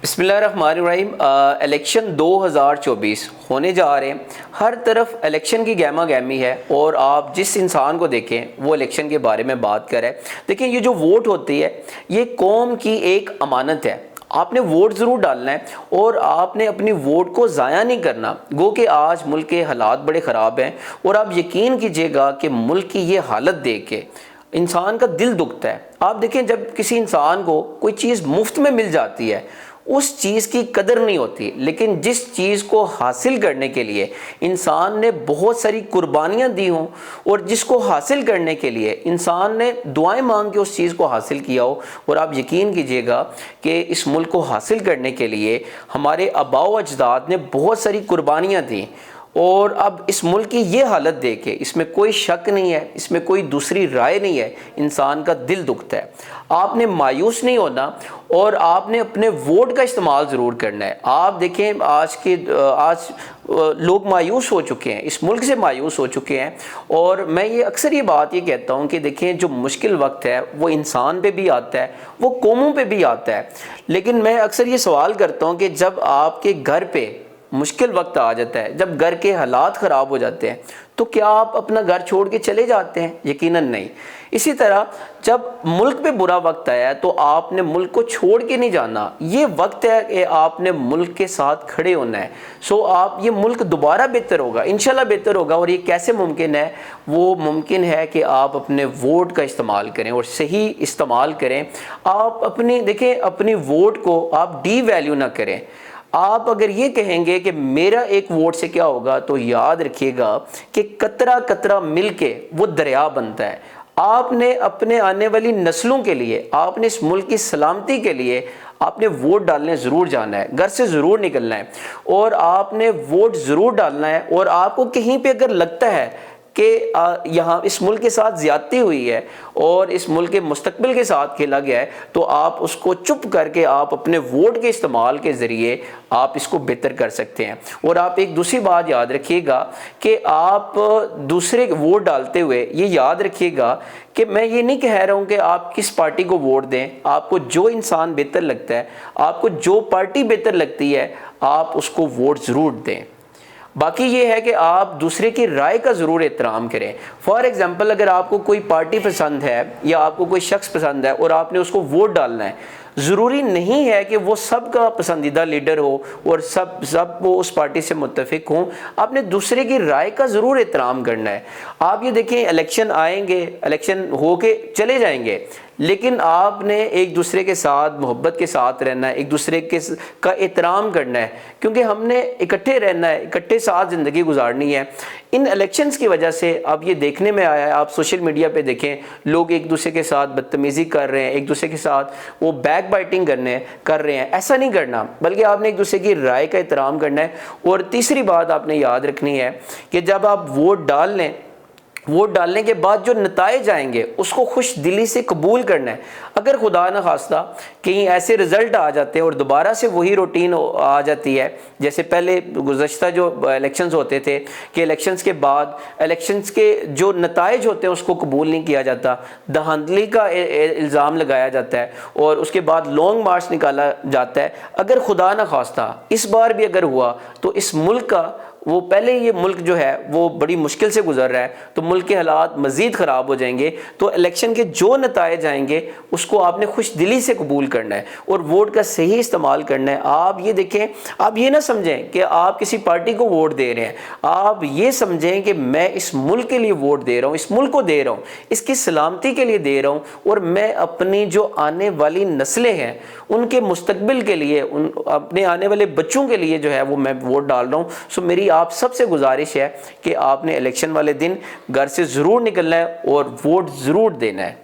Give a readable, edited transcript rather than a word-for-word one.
बिस्मिल्लाहिर्रहमानिर्रहीम। इलेक्शन 2024 होने जा रहे हैं। हर तरफ इलेक्शन की गहमा गहमी है और आप जिस इंसान को देखें वो इलेक्शन के बारे में बात कर रहा है। देखिए, ये जो वोट होती है ये कौम की एक अमानत है। आपने वोट ज़रूर डालना है और आपने अपनी वोट को ज़ाया नहीं करना। गो कि आज मुल्क के हालात बड़े ख़राब हैं और आप यकीन कीजिएगा कि मुल्क की ये हालत देख के इंसान का दिल दुखता है। आप देखें, जब किसी इंसान को कोई चीज़ मुफ्त में मिल जाती है उस चीज़ की कदर नहीं होती, लेकिन जिस चीज़ को हासिल करने के लिए इंसान ने बहुत सारी कुर्बानियाँ दी हों और जिसको हासिल करने के लिए इंसान ने दुआएं मांग के उस चीज़ को हासिल किया हो, और आप यकीन कीजिएगा कि इस मुल्क को हासिल करने के लिए हमारे आबाओ अजदाद ने बहुत सारी कुर्बानियाँ दी। और अब इस मुल्क की ये हालत देखे, इसमें कोई शक नहीं है, इसमें कोई दूसरी राय नहीं है, इंसान का दिल दुखता है। आपने मायूस नहीं होना और आपने अपने वोट का इस्तेमाल ज़रूर करना है। आप देखें, आज लोग मायूस हो चुके हैं, इस मुल्क से मायूस हो चुके हैं। और मैं ये अक्सर ये बात ये कहता हूँ कि देखें, जो मुश्किल वक्त है वो इंसान पे भी आता है, वो कौमों पे भी आता है। लेकिन मैं अक्सर ये सवाल करता हूँ कि जब आपके घर पे मुश्किल वक्त आ जाता है, जब घर के हालात ख़राब हो जाते हैं, तो क्या आप अपना घर छोड़ के चले जाते हैं? यकीनन नहीं। इसी तरह जब मुल्क पे बुरा वक्त आया है तो आपने मुल्क को छोड़ के नहीं जाना। ये वक्त है कि आपने मुल्क के साथ खड़े होना है। आप ये मुल्क दोबारा बेहतर होगा, इंशाल्लाह बेहतर होगा। और ये कैसे मुमकिन है? वो मुमकिन है कि आप अपने वोट का इस्तेमाल करें और सही इस्तेमाल करें। आप अपनी वोट को आप डी वैल्यू ना करें। आप अगर ये कहेंगे कि मेरा एक वोट से क्या होगा, तो याद रखिएगा कि कतरा कतरा मिलके वो दरिया बनता है। आपने अपने आने वाली नस्लों के लिए, आपने इस मुल्क की सलामती के लिए आपने वोट डालने ज़रूर जाना है, घर से ज़रूर निकलना है और आपने वोट ज़रूर डालना है। और आपको कहीं पे अगर लगता है कि यहाँ इस मुल्क के साथ ज़्यादती हुई है और इस मुल्क के मुस्तकबिल के साथ खेला गया है, तो आप उसको चुप करके आप अपने वोट के इस्तेमाल के ज़रिए आप इसको बेहतर कर सकते हैं। और आप एक दूसरी बात याद रखिएगा कि आप दूसरे वोट डालते हुए ये याद रखिएगा कि मैं ये नहीं कह रहा हूँ कि आप किस पार्टी को वोट दें। आपको जो इंसान बेहतर लगता है, आपको जो पार्टी बेहतर लगती है, आप उसको वोट ज़रूर दें। बाकी ये है कि आप दूसरे की राय का ज़रूर एहतराम करें। फॉर एग्ज़ाम्पल, अगर आपको कोई पार्टी पसंद है या आपको कोई शख्स पसंद है और आपने उसको वोट डालना है, ज़रूरी नहीं है कि वो सबका पसंदीदा लीडर हो और सब वो उस पार्टी से मुत्तफिक हों। आपने दूसरे की राय का ज़रूर एहतराम करना है। आप ये देखें, इलेक्शन आएंगे, इलेक्शन हो के चले जाएंगे, लेकिन आपने एक दूसरे के साथ मोहब्बत के साथ रहना है, एक दूसरे का एहतराम करना है, क्योंकि हमने इकट्ठे रहना है, इकट्ठे साथ ज़िंदगी गुजारनी है। इन इलेक्शंस की वजह से अब ये देखने में आया है, आप सोशल मीडिया पे देखें, लोग एक दूसरे के साथ बदतमीज़ी कर रहे हैं, एक दूसरे के साथ वो बैक बाइटिंग कर रहे हैं। ऐसा नहीं करना, बल्कि आपने एक दूसरे की राय का एहतराम करना है। और तीसरी बात आपने याद रखनी है कि जब आप वोट डाल लें, वोट डालने के बाद जो नताइज आएंगे उसको खुश दिली से कबूल करना है। अगर खुदा न खास्ता कहीं ऐसे रिज़ल्ट आ जाते हैं और दोबारा से वही रूटीन आ जाती है, जैसे पहले गुज़श्ता जो इलेक्शंस होते थे कि इलेक्शंस के बाद इलेक्शंस के जो नताइज होते हैं उसको कबूल नहीं किया जाता, धांधली का इल्ज़ाम लगाया जाता है और उसके बाद लॉन्ग मार्च निकाला जाता है। अगर खुदा न खास्ता इस बार भी अगर हुआ तो इस मुल्क का वो पहले ये मुल्क जो है वो बड़ी मुश्किल से गुजर रहा है, तो मुल्क के हालात मज़ीद ख़राब हो जाएंगे। तो इलेक्शन के जो नताइज आएंगे उसको आपने खुश दिली से कबूल करना है और वोट का सही इस्तेमाल करना है। आप ये देखें, आप ये ना समझें कि आप किसी पार्टी को वोट दे रहे हैं, आप ये समझें कि मैं इस मुल्क के लिए वोट दे रहा हूँ, इस मुल्क को दे रहा हूँ, इसकी सलामती के लिए दे रहा हूँ और मैं अपनी जो आने वाली नस्लें हैं उनके मुस्तकबिल के लिए, अपने आने वाले बच्चों के लिए जो है वो मैं वोट डाल रहा हूँ। मेरी आप सबसे गुजारिश है कि आपने इलेक्शन वाले दिन घर से ज़रूर निकलना है और वोट ज़रूर देना है।